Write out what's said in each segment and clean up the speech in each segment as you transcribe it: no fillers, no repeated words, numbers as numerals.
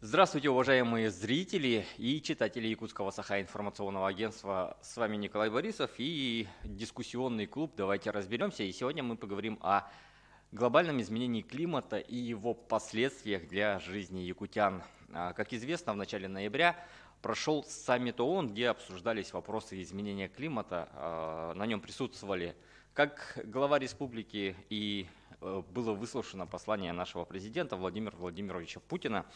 Здравствуйте, уважаемые зрители и читатели Якутского Саха-информационного агентства. С вами Николай Борисов и дискуссионный клуб «Давайте разберемся». И сегодня мы поговорим о глобальном изменении климата и его последствиях для жизни якутян. Как известно, в начале ноября прошел саммит ООН, где обсуждались вопросы изменения климата. На нем присутствовали как глава республики и было выслушано послание нашего президента Владимира Владимировича Путина.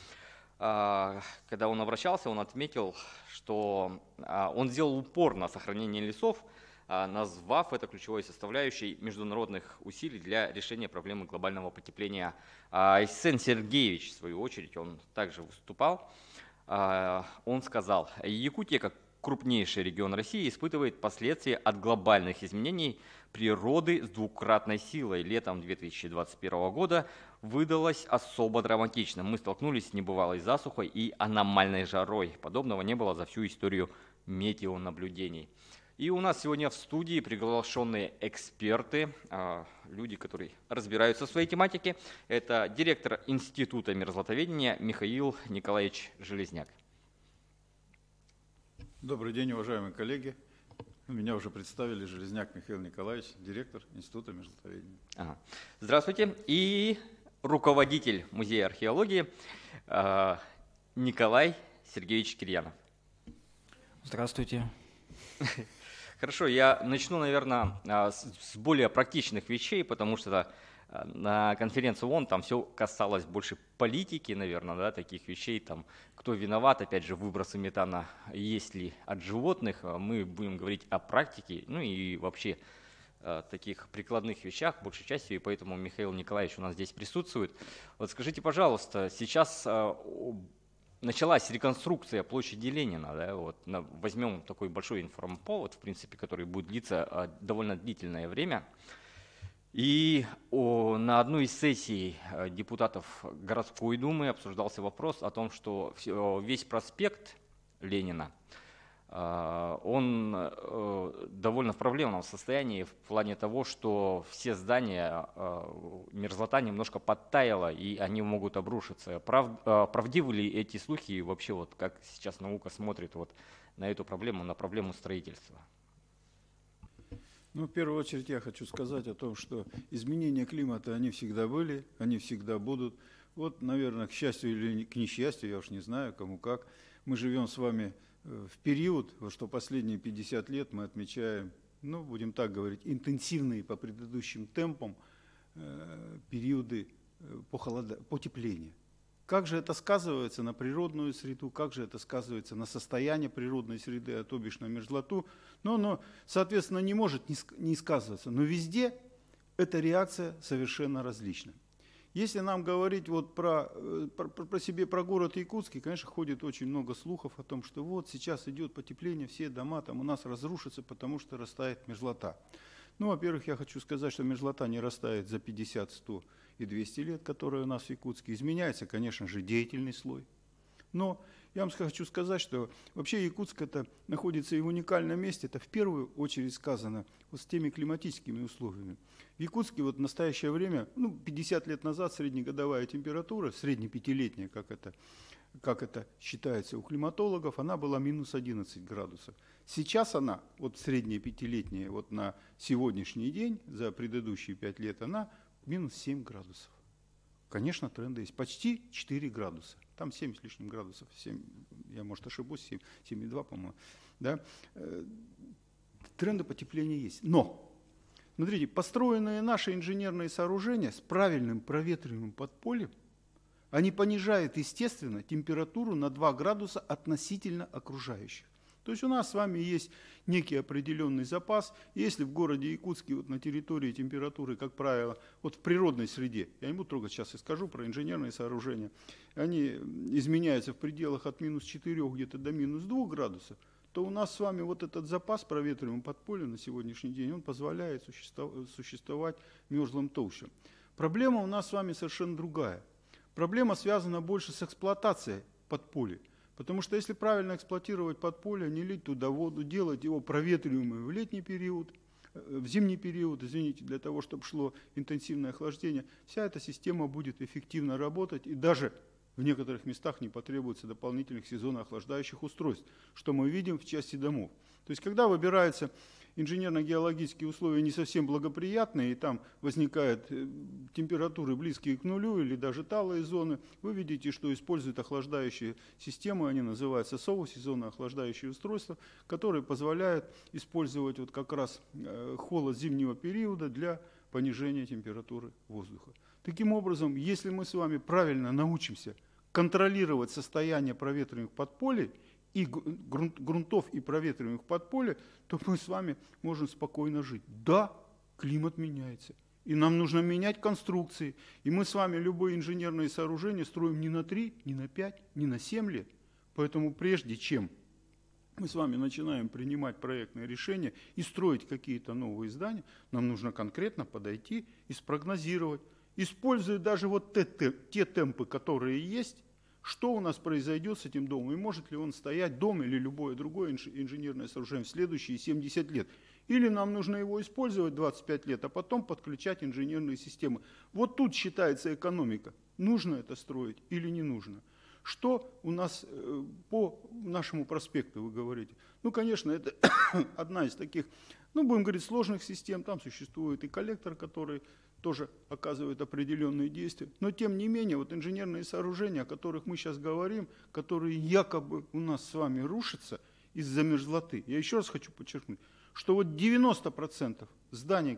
Когда он обращался, он отметил, что он сделал упор на сохранение лесов, назвав это ключевой составляющей международных усилий для решения проблемы глобального потепления. Айсен Сергеевич, в свою очередь, он также выступал. Он сказал: Якутия, как крупнейший регион России, испытывает последствия от глобальных изменений природы с двукратной силой. Летом 2021 года выдалось особо драматично. Мы столкнулись с небывалой засухой и аномальной жарой. Подобного не было за всю историю метеонаблюдений. И у нас сегодня в студии приглашенные эксперты, люди, которые разбираются в своей тематике. Это директор Института мерзлотоведения Михаил Николаевич Железняк. Добрый день, уважаемые коллеги. Меня уже представили: Железняк Михаил Николаевич, директор Института мерзлотоведения. Здравствуйте. И руководитель Музея археологии Николай Сергеевич Кирьянов. Здравствуйте. Хорошо, я начну, наверное, с более практичных вещей, потому что на конференции ООН там все касалось больше политики, наверное, да, таких вещей, там, кто виноват, опять же, выбросы метана, есть ли от животных. Мы будем говорить о практике, ну и вообще таких прикладных вещах, большей частью, и поэтому Михаил Николаевич у нас здесь присутствует. Вот скажите, пожалуйста, сейчас началась реконструкция площади Ленина, да, вот, возьмем такой большой информповод, в принципе, который будет длиться довольно длительное время. И на одной из сессий депутатов городской думы обсуждался вопрос о том, что весь проспект Ленина, он довольно в проблемном состоянии в плане того, что все здания, мерзлота немножко подтаяла, и они могут обрушиться. Правдивы ли эти слухи и вообще, вот, как сейчас наука смотрит вот на эту проблему, на проблему строительства? Ну, в первую очередь я хочу сказать о том, что изменения климата, они всегда были, они всегда будут. Вот, наверное, к счастью или к несчастью, я уж не знаю, кому как, мы живем с вами в период, что последние 50 лет мы отмечаем, ну, будем так говорить, интенсивные по предыдущим темпам периоды потепления. Как же это сказывается на природную среду, как же это сказывается на состояние природной среды, а то бишь на мерзлоту? Но оно, соответственно, не может не сказываться. Но везде эта реакция совершенно различна. Если нам говорить вот про город Якутский, конечно, ходит очень много слухов о том, что вот сейчас идет потепление, все дома там у нас разрушатся, потому что растает мерзлота. Ну, во-первых, я хочу сказать, что мерзлота не растает за 50, 100 и 200 лет, которые у нас в Якутске. Изменяется, конечно же, деятельный слой. Но я вам хочу сказать, что вообще Якутск это находится и в уникальном месте. Это в первую очередь сказано вот с теми климатическими условиями. В Якутске вот в настоящее время, 50 лет назад среднегодовая температура, среднепятилетняя, как это считается у климатологов, она была минус 11 градусов. Сейчас она, вот средняя пятилетняя, вот на сегодняшний день, за предыдущие 5 лет, она минус 7 градусов. Конечно, тренды есть. Почти 4 градуса. Там 7 с лишним градусов. 7, я, может, ошибусь, 7,2, по-моему. Да? Тренды потепления есть. Но, смотрите, построенные наши инженерные сооружения с правильным проветриваемым подпольем, они понижают, естественно, температуру на 2 градуса относительно окружающих. То есть у нас с вами есть некий определенный запас. Если в городе Якутске вот на территории температуры, как правило, вот в природной среде, я не буду трогать, сейчас и скажу про инженерные сооружения, они изменяются в пределах от минус 4 где-то до минус 2 градусов, то у нас с вами вот этот запас проветриваемого подполья на сегодняшний день, он позволяет существовать мерзлым толщам. Проблема у нас с вами совершенно другая. Проблема связана больше с эксплуатацией подполья. Потому что если правильно эксплуатировать подполье, не лить туда воду, делать его проветриваемым в летний период, в зимний период, извините, для того, чтобы шло интенсивное охлаждение, вся эта система будет эффективно работать и даже В некоторых местах не потребуется дополнительных сезонно-охлаждающих устройств, что мы видим в части домов. То есть, когда выбираются инженерно-геологические условия не совсем благоприятные, и там возникают температуры близкие к нулю или даже талые зоны, вы видите, что используют охлаждающие системы, они называются СОУ, сезонно-охлаждающие устройства, которые позволяют использовать вот как раз холод зимнего периода для понижения температуры воздуха. Таким образом, если мы с вами правильно научимся контролировать состояние проветриваемых подполий и грунтов и проветриваемых подполий, то мы с вами можем спокойно жить. Да, климат меняется. И нам нужно менять конструкции. И мы с вами любое инженерное сооружение строим не на 3, не на 5, не на 7 лет. Поэтому прежде чем мы с вами начинаем принимать проектные решения и строить какие-то новые здания, нам нужно конкретно подойти и спрогнозировать, используя даже вот те темпы, которые есть, что у нас произойдет с этим домом, и может ли он стоять, дом или любое другое инженерное сооружение, в следующие 70 лет. Или нам нужно его использовать 25 лет, а потом подключать инженерные системы. Вот тут считается экономика. Нужно это строить или не нужно. Что у нас по нашему проспекту, вы говорите? Ну, конечно, это одна из таких, ну, будем говорить, сложных систем. Там существует и коллектор, который тоже оказывает определенные действия. Но, тем не менее, вот инженерные сооружения, о которых мы сейчас говорим, которые якобы у нас с вами рушатся из-за мерзлоты. Я еще раз хочу подчеркнуть, что вот 90% зданий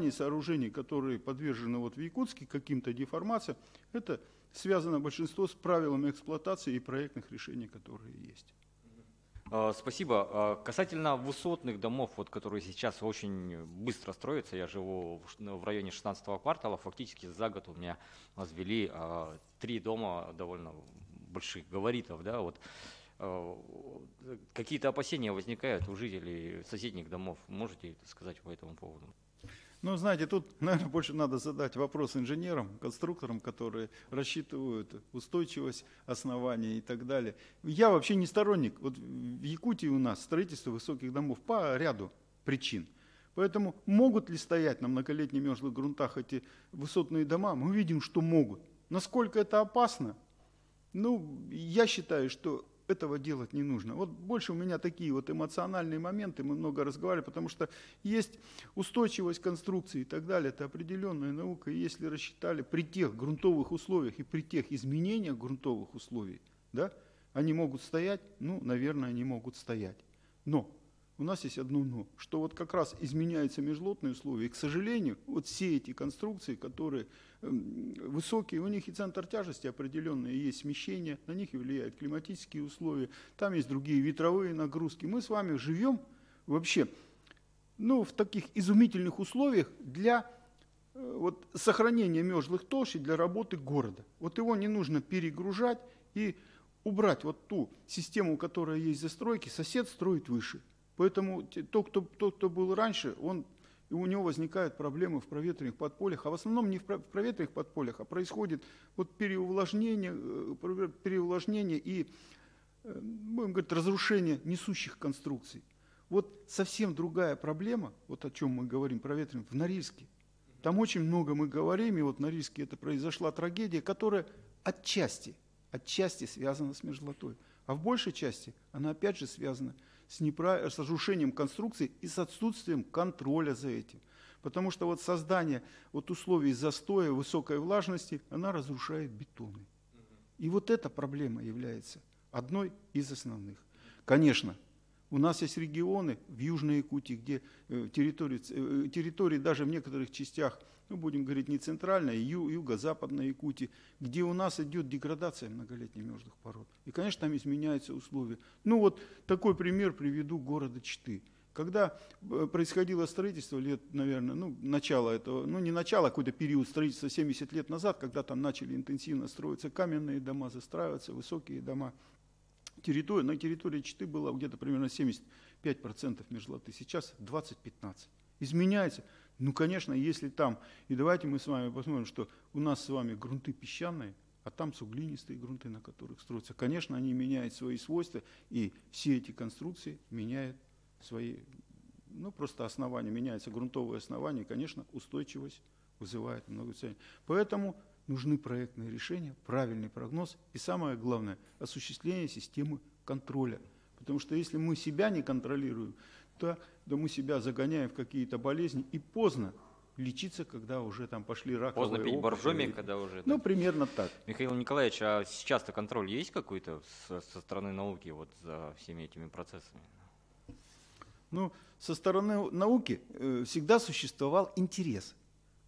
и сооружений, которые подвержены вот в Якутске каким-то деформациям, это связано большинство с правилами эксплуатации и проектных решений, которые есть. Спасибо. Касательно высотных домов, вот, которые сейчас очень быстро строятся, я живу в районе 16-го квартала, фактически за год у меня возвели 3 дома довольно больших габаритов. Да, вот. Какие-то опасения возникают у жителей соседних домов? Можете сказать по этому поводу? Ну, знаете, тут, наверное, больше надо задать вопрос инженерам, конструкторам, которые рассчитывают устойчивость основания и так далее. Я вообще не сторонник. Вот в Якутии у нас строительство высоких домов по ряду причин. Поэтому могут ли стоять на многолетних мерзлых грунтах эти высотные дома? Мы видим, что могут. Насколько это опасно? Ну, я считаю, что этого делать не нужно. Вот больше у меня такие вот эмоциональные моменты, мы много разговаривали, потому что есть устойчивость конструкции и так далее, это определенная наука, и если рассчитали при тех грунтовых условиях и при тех изменениях грунтовых условий, да, они могут стоять, ну, наверное, они могут стоять. Но у нас есть одно но, что вот как раз изменяются межлотные условия, и, к сожалению, вот все эти конструкции, которые высокие, у них и центр тяжести определенный, есть смещение, на них и влияют климатические условия, там есть другие ветровые нагрузки. Мы с вами живем вообще, ну, в таких изумительных условиях для вот, сохранения мерзлых толщ и для работы города. Вот его не нужно перегружать и убрать вот ту систему, которая есть в застройке, сосед строит выше. Поэтому тот, кто был раньше, у него возникают проблемы в проветриваемых подпольях, а в основном не в проветриваемых подпольях, а происходит вот переувлажнение и, будем говорить, разрушение несущих конструкций. Вот совсем другая проблема, вот о чем мы говорим, проветриваем, в Норильске. Там очень много мы говорим, и вот в Норильске это произошла трагедия, которая отчасти связана с мерзлотой, а в большей части она опять же связана с разрушением конструкции и с отсутствием контроля за этим. Потому что вот создание вот условий застоя, высокой влажности, она разрушает бетоны. И вот эта проблема является одной из основных. Конечно, у нас есть регионы в Южной Якутии, где территории даже в некоторых частях, ну, будем говорить, не центральной, юго-западной Якутии, где у нас идет деградация многолетних мерзлых пород. И, конечно, там изменяются условия. Ну вот такой пример приведу города Читы. Когда происходило строительство лет, наверное, ну, начало этого, ну не начало, а какой-то период строительства 70 лет назад, когда там начали интенсивно строиться каменные дома, застраиваться высокие дома, на территории Читы было где-то примерно 75% мерзлоты, сейчас 20-15%. Изменяется. Ну, конечно, если там, и давайте мы с вами посмотрим, что у нас с вами грунты песчаные, а там суглинистые грунты, на которых строятся. Конечно, они меняют свои свойства, и все эти конструкции меняют свои, ну, просто основания, меняется грунтовое основание, и, конечно, устойчивость вызывает много ценностей. Поэтому нужны проектные решения, правильный прогноз и, самое главное, осуществление системы контроля. Потому что если мы себя не контролируем, то мы себя загоняем в какие-то болезни, и поздно лечиться, когда уже там пошли раковые опухоли. Поздно пить боржоми, когда уже... Ну, примерно так. Михаил Николаевич, а сейчас-то контроль есть какой-то со стороны науки вот за всеми этими процессами? Ну, со стороны науки всегда существовал интерес.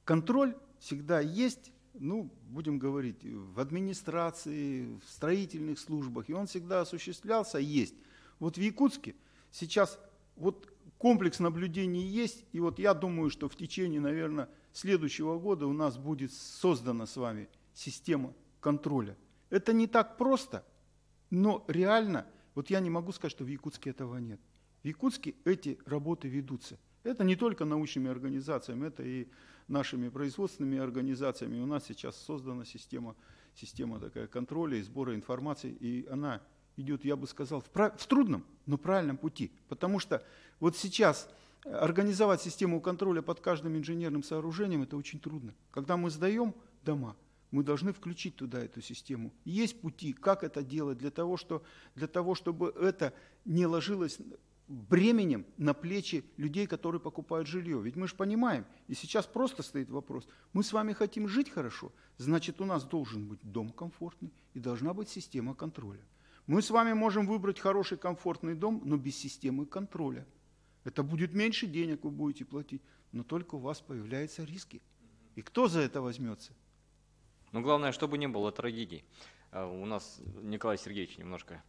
Контроль всегда есть, ну, будем говорить, в администрации, в строительных службах, и он всегда осуществлялся, есть. Вот в Якутске сейчас вот комплекс наблюдений есть, и вот я думаю, что в течение, наверное, следующего года у нас будет создана с вами система контроля. Это не так просто, но реально, вот я не могу сказать, что в Якутске этого нет. В Якутске эти работы ведутся. Это не только научными организациями, это и нашими производственными организациями. У нас сейчас создана система такая контроля и сбора информации, и она идет, я бы сказал, в трудном, но правильном пути. Потому что вот сейчас организовать систему контроля под каждым инженерным сооружением – это очень трудно. Когда мы сдаем дома, мы должны включить туда эту систему. Есть пути, как это делать, для того, чтобы это не ложилось бременем на плечи людей, которые покупают жилье. Ведь мы же понимаем, и сейчас просто стоит вопрос, мы с вами хотим жить хорошо, значит, у нас должен быть дом комфортный и должна быть система контроля. Мы с вами можем выбрать хороший комфортный дом, но без системы контроля. Это будет меньше денег вы будете платить, но только у вас появляются риски. И кто за это возьмется? Ну, главное, чтобы не было трагедий. У нас Николай Сергеевич немножко...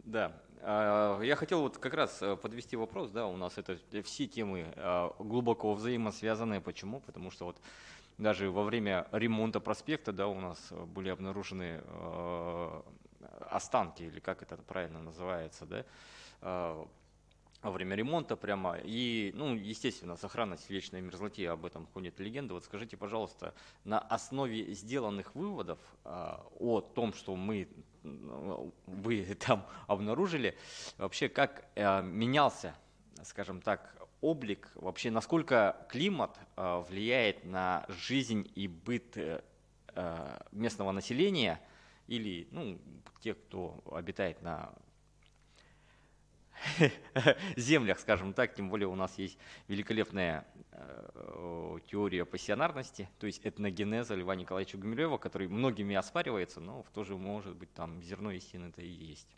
Да, я хотел вот как раз подвести вопрос, да, у нас это все темы глубоко взаимосвязаны. Почему? Потому что вот даже во время ремонта проспекта, да, у нас были обнаружены останки, или как это правильно называется, да, во время ремонта прямо. И, ну, естественно, сохранность в вечной мерзлоте, об этом ходит легенда. Вот скажите, пожалуйста, на основе сделанных выводов о том, что вы там обнаружили, вообще как менялся, скажем так, облик, вообще насколько климат влияет на жизнь и быт местного населения или, ну, тех, кто обитает на землях, скажем так, тем более у нас есть великолепная теория пассионарности, то есть этногенеза Льва Николаевича Гумилева, который многими оспаривается, но в то же, может быть, там зерно истины-то и есть.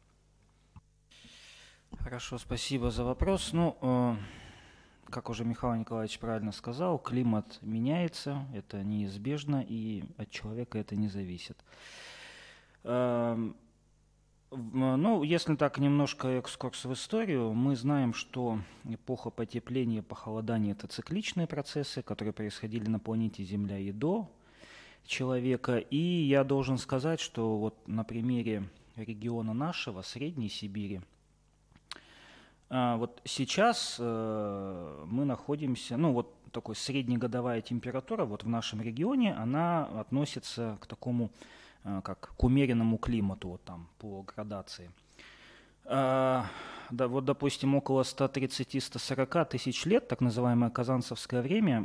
Хорошо, спасибо за вопрос. Ну, как уже Михаил Николаевич правильно сказал, климат меняется, это неизбежно, и от человека это не зависит. Ну, если так немножко экскурс в историю, мы знаем, что эпоха потепления и похолодания – это цикличные процессы, которые происходили на планете Земля и до человека. И я должен сказать, что вот на примере региона нашего, Средней Сибири, вот сейчас мы находимся, ну вот такой среднегодовая температура вот в нашем регионе, она относится к такому, как к умеренному климату, вот там по градации. Да, вот, допустим, около 130-140 тысяч лет, так называемое казанцевское время,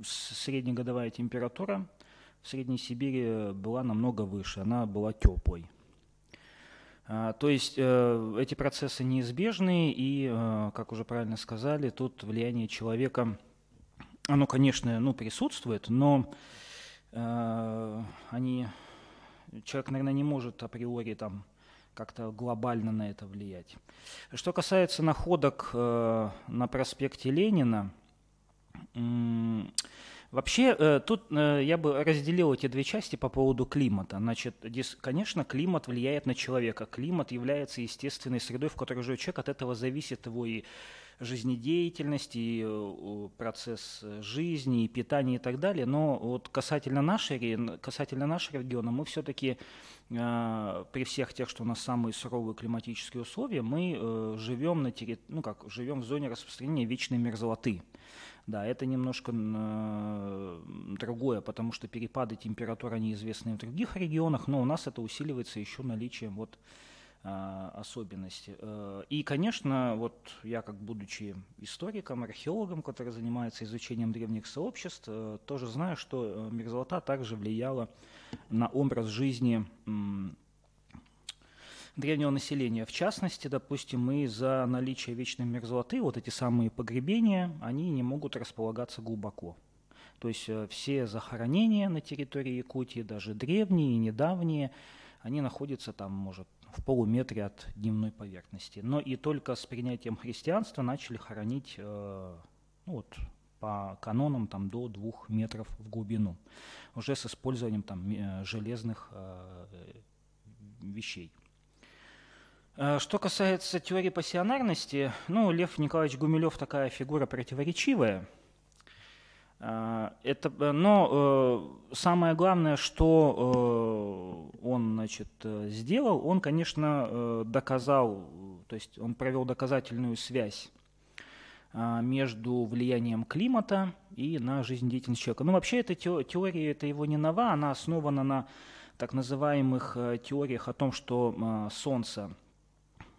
среднегодовая температура в Средней Сибири была намного выше, она была теплой. То есть эти процессы неизбежны, и, как уже правильно сказали, тут влияние человека, оно, конечно, ну, присутствует, но человек, наверное, не может априори там как-то глобально на это влиять. Что касается находок на проспекте Ленина, вообще тут я бы разделил эти две части по поводу климата. Значит, конечно, климат влияет на человека. Климат является естественной средой, в которой живет человек. От этого зависит его и жизнедеятельность, и процесс жизни, и питания и так далее. Но вот касательно нашего региона, мы все-таки при всех тех, что у нас самые суровые климатические условия, мы живем живем в зоне распространения вечной мерзлоты. Да, это немножко другое, потому что перепады температуры неизвестны в других регионах, но у нас это усиливается еще наличием вот особенности. И, конечно, вот я, как будучи историком, археологом, который занимается изучением древних сообществ, тоже знаю, что мерзлота также влияла на образ жизни древнего населения. В частности, допустим, из-за наличия вечной мерзлоты вот эти самые погребения, они не могут располагаться глубоко. То есть все захоронения на территории Якутии, даже древние и недавние, они находятся там, может, в полуметре от дневной поверхности. Но и только с принятием христианства начали хоронить вот, по канонам там, до 2 метров в глубину, уже с использованием там, железных вещей. Что касается теории пассионарности, ну, Лев Николаевич Гумилев такая фигура противоречивая. Но самое главное, что он, значит, сделал, он, конечно, доказал, то есть он провел доказательную связь между влиянием климата и на жизнедеятельность человека. Ну, вообще, эта теория это его не нова, она основана на так называемых теориях о том, что Солнце,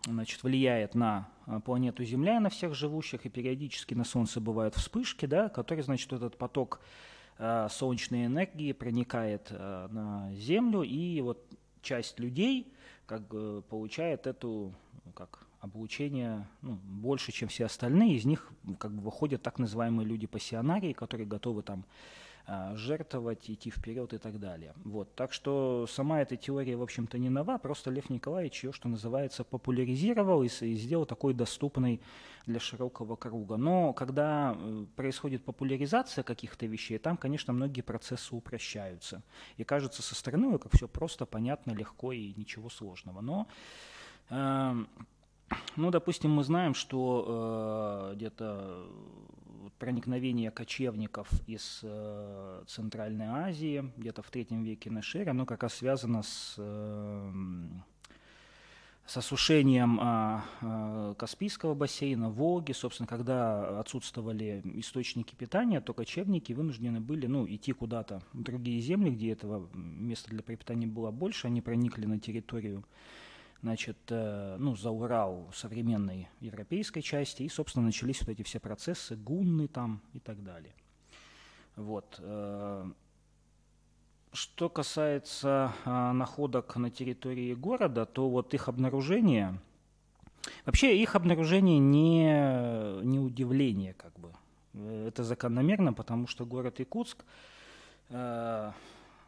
значит, влияет на планету Земля и на всех живущих, и периодически на Солнце бывают вспышки, да, которые, значит, этот поток солнечной энергии проникает на Землю, и вот часть людей как бы получает эту как облучение больше, чем все остальные. Из них как бы выходят так называемые люди-пассионарии, которые готовы там жертвовать, идти вперед и так далее. Вот. Так что сама эта теория, в общем-то, не нова, просто Лев Николаевич ее, что называется, популяризировал и сделал такой доступной для широкого круга. Но когда происходит популяризация каких-то вещей, там, конечно, многие процессы упрощаются. И кажется со стороны, как все просто, понятно, легко и ничего сложного. Но ну, допустим, мы знаем, что где-то проникновение кочевников из Центральной Азии, где-то в III веке нашей эры, оно как раз связано с осушением Каспийского бассейна, Волги. Собственно, когда отсутствовали источники питания, то кочевники вынуждены были идти куда-то в другие земли, где этого места для пропитания было больше. Они проникли на территорию, значит, за Урал современной европейской части, и, собственно, начались вот эти все процессы, гунны там и так далее. Вот. Что касается находок на территории города, то вот их обнаружение, вообще их обнаружение не удивление, как бы. Это закономерно, потому что город Якутск,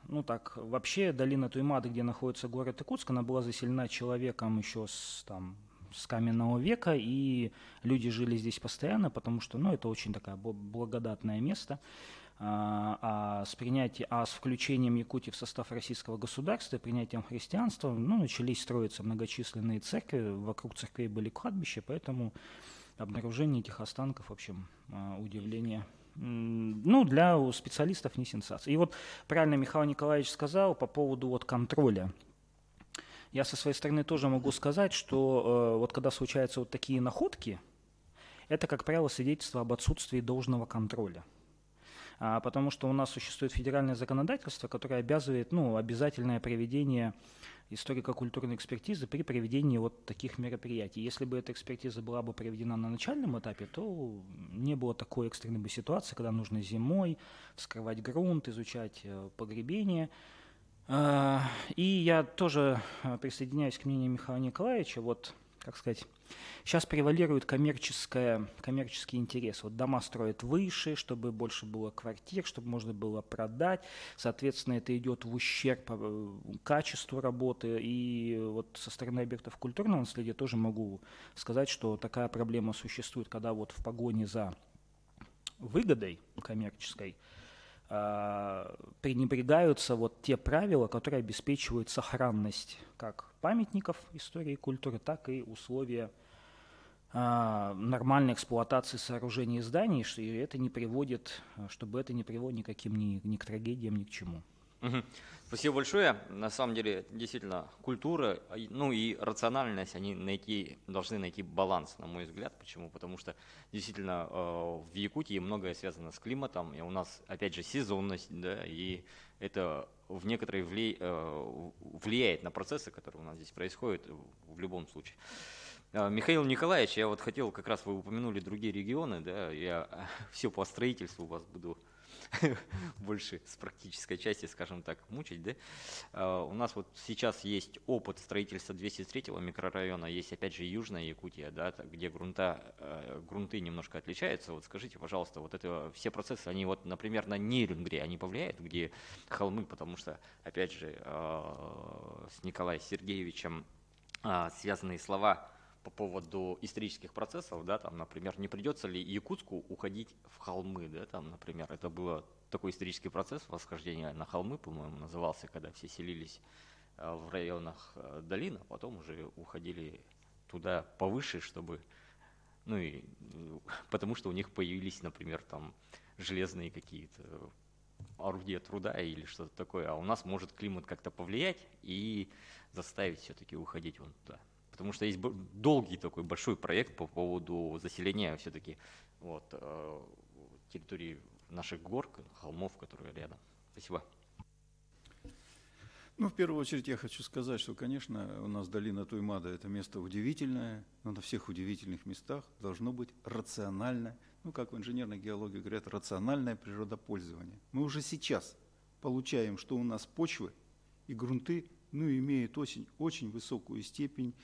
вообще долина Туймады, где находится город Якутск, она была заселена человеком еще с каменного века, и люди жили здесь постоянно, потому что, это очень такое благодатное место. С включением Якутии в состав российского государства, принятием христианства, начались строиться многочисленные церкви, вокруг церквей были кладбища, поэтому обнаружение этих останков, в общем, удивление. Для специалистов не сенсация. И вот правильно Михаил Николаевич сказал по поводу контроля. Я со своей стороны тоже могу сказать, что когда случаются вот такие находки, это, как правило, свидетельство об отсутствии должного контроля. Потому что у нас существует федеральное законодательство, которое обязывает обязательное проведение историко-культурной экспертизы при проведении вот таких мероприятий. Если бы эта экспертиза была бы проведена на начальном этапе, то не было такой экстренной бы ситуации, когда нужно зимой вскрывать грунт, изучать погребение. И я тоже присоединяюсь к мнению Михаила Николаевича. Вот, как сказать, сейчас превалирует коммерческий интерес. Вот дома строят выше, чтобы больше было квартир, чтобы можно было продать. Соответственно, это идет в ущерб качеству работы. И вот со стороны объектов культурного наследия тоже могу сказать, что такая проблема существует, когда вот в погоне за выгодой коммерческой пренебрегаются вот те правила, которые обеспечивают сохранность как памятников истории и культуры, так и условия нормальной эксплуатации сооружений и зданий, чтобы это не приводит никаким ни к трагедиям, ни к чему. Мгм. Спасибо большое. На самом деле, действительно, культура, ну и рациональность, они должны найти баланс, на мой взгляд. Почему? Потому что действительно в Якутии многое связано с климатом, и у нас, опять же, сезонность, да, и это в некоторой влияет на процессы, которые у нас здесь происходят в любом случае. Михаил Николаевич, я вот хотел, как раз вы упомянули другие регионы, да, я все по строительству вас буду больше с практической части, скажем так, мучить, да. У нас вот сейчас есть опыт строительства 203-го микрорайона, есть опять же Южная Якутия, да, где грунты немножко отличаются. Вот скажите, пожалуйста, вот это все процессы, они вот, например, на Нерюнгре, они повлияют, где холмы, потому что, опять же, с Николаем Сергеевичем связанные слова по поводу исторических процессов, да, там, например, не придется ли Якутску уходить в холмы, да, там, например, это был такой исторический процесс восхождения на холмы, по-моему, назывался, когда все селились в районах долин, а потом уже уходили туда повыше, чтобы, ну и потому что у них появились, например, там железные какие-то орудия труда или что-то такое, а у нас может климат как-то повлиять и заставить все-таки уходить вон туда. Потому что есть долгий такой большой проект по поводу заселения все-таки вот, территории наших гор, холмов, которые рядом. Спасибо. Ну, в первую очередь я хочу сказать, что, конечно, у нас долина Туймада – это место удивительное, но на всех удивительных местах должно быть рациональное, ну, как в инженерной геологии говорят, рациональное природопользование. Мы уже сейчас получаем, что у нас почвы и грунты, ну, имеют очень высокую степень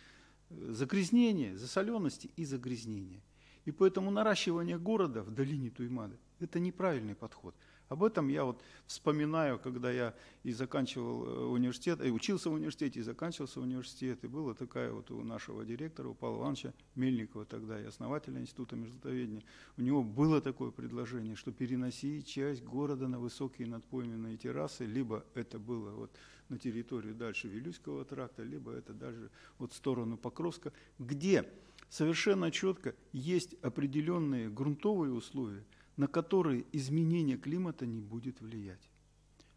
загрязнения, засоленности и загрязнения. И поэтому наращивание города в долине Туймада – это неправильный подход. Об этом я вот вспоминаю, когда я и заканчивал университет, и учился в университете, и заканчивался университет. И была такая вот у нашего директора, у Павла Ивановича Мельникова, тогда и основателя Института междутоведения, у него было такое предложение, что переносить часть города на высокие надпойменные террасы, либо это было вот на территорию дальше Вилюйского тракта, либо это даже вот в сторону Покровска, где совершенно четко есть определенные грунтовые условия, на которые изменение климата не будет влиять.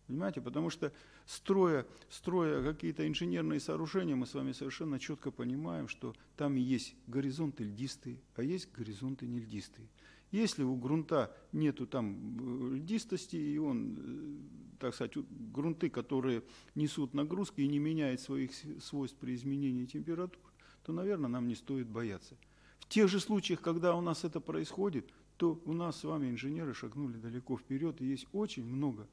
Понимаете? Потому что строя какие-то инженерные сооружения, мы с вами совершенно четко понимаем, что там есть горизонты льдистые, а есть горизонты нельдистые. Если у грунта нету там льдистости, и он, так сказать, грунты, которые несут нагрузки и не меняют своих свойств при изменении температур, то, наверное, нам не стоит бояться. В тех же случаях, когда у нас это происходит, то у нас с вами инженеры шагнули далеко вперед, и есть очень много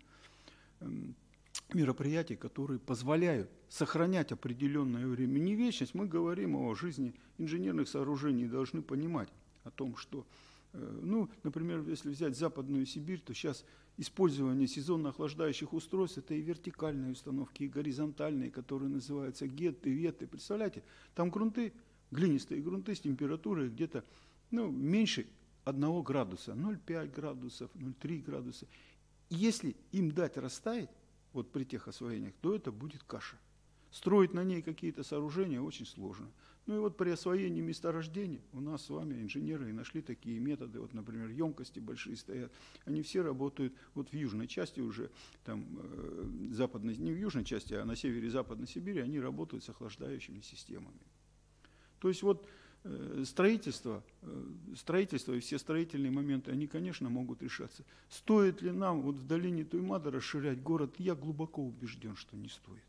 мероприятий, которые позволяют сохранять определенное время. Не вечность, мы говорим о жизни инженерных сооружений, должны понимать о том, что, ну, например, если взять Западную Сибирь, то сейчас использование сезонно охлаждающих устройств – это и вертикальные установки, и горизонтальные, которые называются гетты, ветты. Представляете, там грунты, глинистые грунты с температурой где-то меньше 1 градуса, 0,5 градусов, 0,3 градуса. И если им дать растаять, вот при тех освоениях, то это будет каша. Строить на ней какие-то сооружения очень сложно. Ну и вот при освоении месторождений у нас с вами инженеры и нашли такие методы. Вот, например, емкости большие стоят. Они все работают вот в южной части уже, там, западной, не в южной части, а на севере Западной Сибири, они работают с охлаждающими системами. То есть вот строительство и все строительные моменты, они, конечно, могут решаться. Стоит ли нам вот в долине Туймада расширять город? Я глубоко убежден, что не стоит.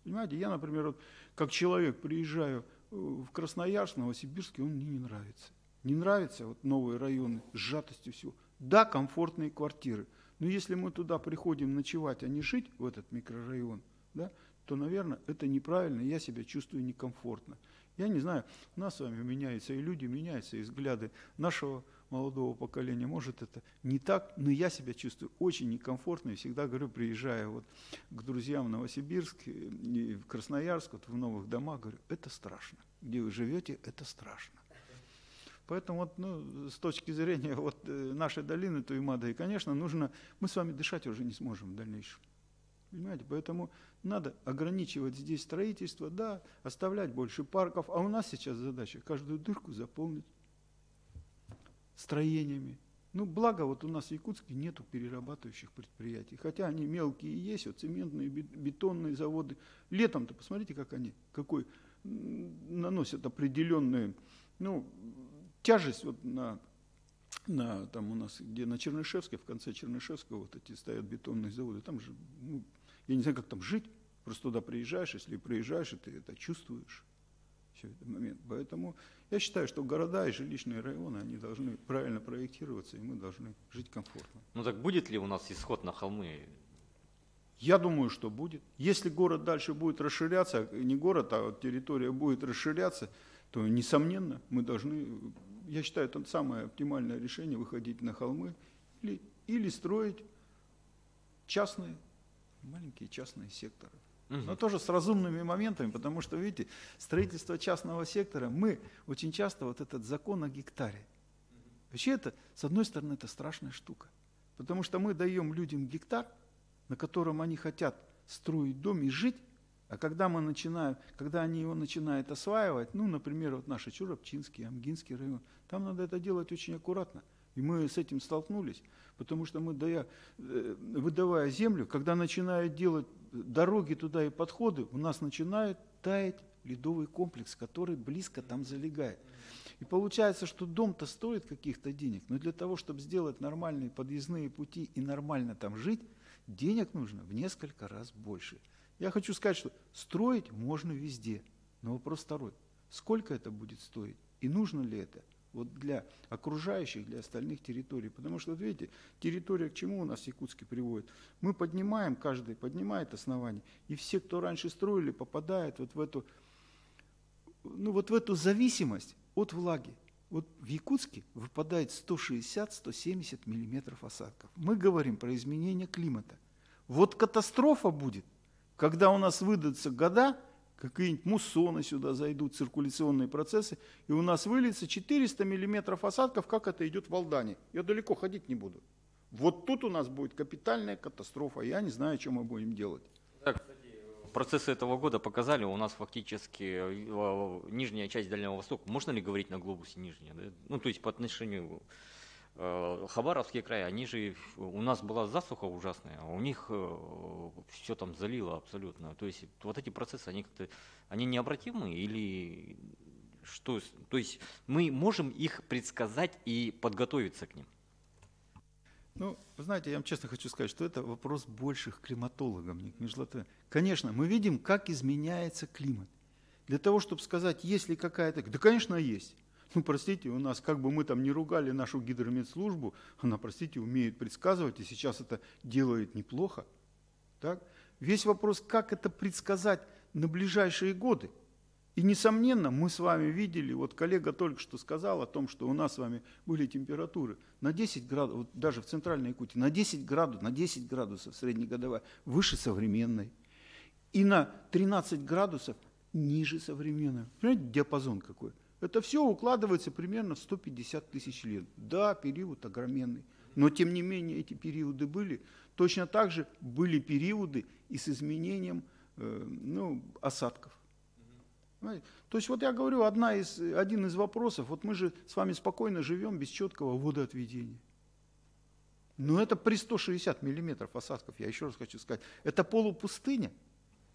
Понимаете, я, например, вот, как человек приезжаю в Красноярск, Новосибирск, он мне не нравится. Не нравятся вот новые районы с сжатостью всего. Да, комфортные квартиры, но если мы туда приходим ночевать, а не жить в этот микрорайон, да, то, наверное, это неправильно, и я себя чувствую некомфортно. Я не знаю, у нас с вами меняются и люди, меняются и взгляды нашего молодого поколения. Может, это не так, но я себя чувствую очень некомфортно. И всегда говорю, приезжая вот к друзьям в Новосибирск и в Красноярск, вот в новых домах, говорю, это страшно. Где вы живете, это страшно. Поэтому вот, с точки зрения вот нашей долины Туймада, и, конечно, нужно, мы с вами дышать уже не сможем в дальнейшем. Понимаете, поэтому надо ограничивать здесь строительство, да, оставлять больше парков, а у нас сейчас задача каждую дырку заполнить строениями, Ну, благо, вот у нас в Якутске нету перерабатывающих предприятий, хотя они мелкие есть, вот цементные, бетонные заводы. Летом-то посмотрите, какой наносят определенную, ну, тяжесть вот на там у нас, где на Чернышевской, в конце Чернышевского вот эти стоят бетонные заводы, там же, ну, я не знаю, как там жить, просто туда приезжаешь, если приезжаешь, и ты это чувствуешь. Все этот момент. Поэтому я считаю, что города и жилищные районы, они должны правильно проектироваться, и мы должны жить комфортно. Ну так будет ли у нас исход на холмы? Я думаю, что будет. Если город дальше будет расширяться, не город, а вот территория будет расширяться, то, несомненно, мы должны, я считаю, это самое оптимальное решение, выходить на холмы или строить частные, маленькие частные секторы. Но тоже с разумными моментами, потому что, видите, строительство частного сектора, мы очень часто, вот этот закон о гектаре, вообще это, с одной стороны, это страшная штука, потому что мы даем людям гектар, на котором они хотят строить дом и жить, а когда они его начинают осваивать, ну, например, вот наши Чурапчинский, Амгинский район, там надо это делать очень аккуратно. И мы с этим столкнулись, потому что мы, выдавая землю, когда начинают делать дороги туда и подходы, у нас начинает таять ледовый комплекс, который близко там залегает. И получается, что дом-то стоит каких-то денег, но для того, чтобы сделать нормальные подъездные пути и нормально там жить, денег нужно в несколько раз больше. Я хочу сказать, что строить можно везде, но вопрос второй. Сколько это будет стоить и нужно ли это? Вот для окружающих, для остальных территорий. Потому что, вот видите, территория к чему у нас в Якутске приводит? Мы поднимаем, каждый поднимает основание, и все, кто раньше строили, попадают вот в эту зависимость от влаги. Вот в Якутске выпадает 160-170 миллиметров осадков. Мы говорим про изменение климата. Вот катастрофа будет, когда у нас выдадутся года, какие-нибудь муссоны сюда зайдут, циркуляционные процессы, и у нас выльется 400 миллиметров осадков, как это идет в Алдане. Я далеко ходить не буду. Вот тут у нас будет капитальная катастрофа. Я не знаю, что мы будем делать. Так, кстати, процессы этого года показали, у нас фактически нижняя часть Дальнего Востока, можно ли говорить на глобусе нижняя? Да? Ну, то есть по отношению Хабаровский край, они же, у нас была засуха ужасная, а у них все там залило абсолютно. То есть вот эти процессы, они необратимы или что? То есть мы можем их предсказать и подготовиться к ним? Ну, вы знаете, я вам честно хочу сказать, что это вопрос больше к климатологам, не к межлатве. Конечно, мы видим, как изменяется климат. Для того, чтобы сказать, есть ли какая-то... Да, конечно, есть. Ну, простите, у нас, как бы мы там не ругали нашу гидрометслужбу, она, простите, умеет предсказывать, и сейчас это делает неплохо. Так? Весь вопрос, как это предсказать на ближайшие годы. И, несомненно, мы с вами видели, вот коллега только что сказал о том, что у нас с вами были температуры на 10 градусов, вот даже в Центральной Якутии, на 10 градусов среднегодовая выше современной, и на 13 градусов ниже современной. Понимаете, диапазон какой? Это все укладывается примерно в 150 тысяч лет. Да, период огроменный, но тем не менее эти периоды были. Точно так же были периоды и с изменением осадков. То есть вот я говорю, один из вопросов, вот мы же с вами спокойно живем без четкого водоотведения. Но это при 160 миллиметров осадков, я еще раз хочу сказать, это полупустыня.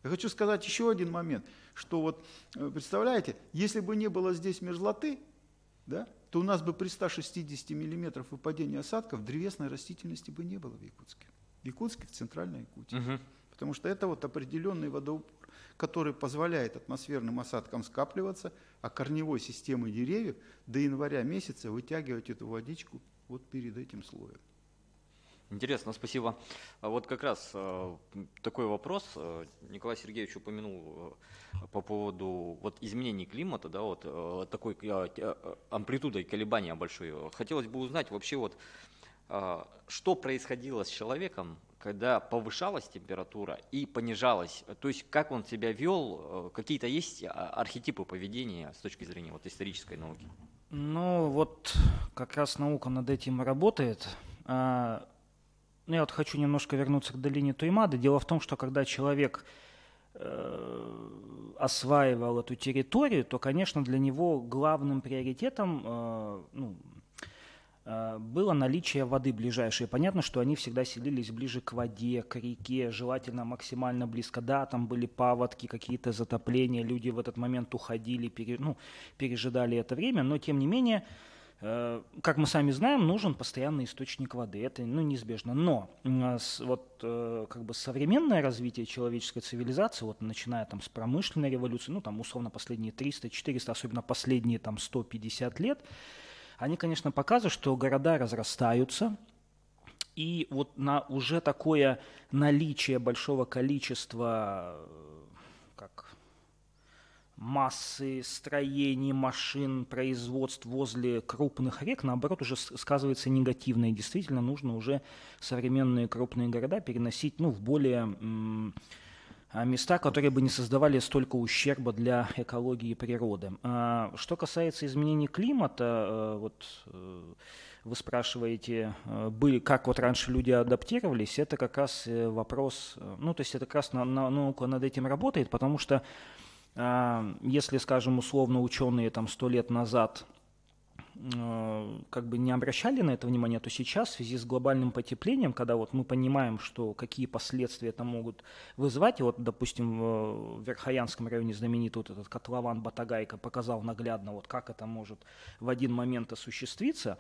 Я хочу сказать еще один момент, что вот, представляете, если бы не было здесь мерзлоты, да, то у нас бы при 160 миллиметров выпадения осадков древесной растительности бы не было в Якутске. В Якутске, в Центральной Якутии. Потому что это вот определенный водоупор, который позволяет атмосферным осадкам скапливаться, а корневой системой деревьев до января месяца вытягивать эту водичку вот перед этим слоем. Интересно, спасибо. Вот как раз такой вопрос Николай Сергеевич упомянул по поводу вот изменений климата, да, вот такой амплитудой колебания большой. Хотелось бы узнать вообще вот, что происходило с человеком, когда повышалась температура и понижалась, то есть как он себя вел, какие-то есть архетипы поведения с точки зрения вот исторической науки? Ну вот как раз наука над этим работает. Я вот хочу немножко вернуться к долине Туймады. Дело в том, что когда человек осваивал эту территорию, то, конечно, для него главным приоритетом было наличие воды ближайшей. Понятно, что они всегда селились ближе к воде, к реке, желательно максимально близко. Да, там были паводки, какие-то затопления, люди в этот момент уходили, пережидали это время, но тем не менее, как мы сами знаем, нужен постоянный источник воды. Это неизбежно. Но как бы современное развитие человеческой цивилизации, вот начиная там с промышленной революции, условно последние 300-400, особенно последние там 150 лет, они, конечно, показывают, что города разрастаются, и вот на уже такое наличие большого количества массы строений, машин, производств возле крупных рек, наоборот, уже сказывается негативно. И действительно нужно уже современные крупные города переносить в более места, которые бы не создавали столько ущерба для экологии и природы. Что касается изменений климата, вы спрашиваете, как вот раньше люди адаптировались, это как раз вопрос, то есть это как раз наука над этим работает, потому что если, скажем, условно ученые там 100 лет назад как бы не обращали на это внимания, то сейчас в связи с глобальным потеплением, когда вот мы понимаем, что какие последствия это могут вызвать, и вот, допустим, в Верхоянском районе знаменитый вот этот котлован Батагайка показал наглядно, вот как это может в один момент осуществиться,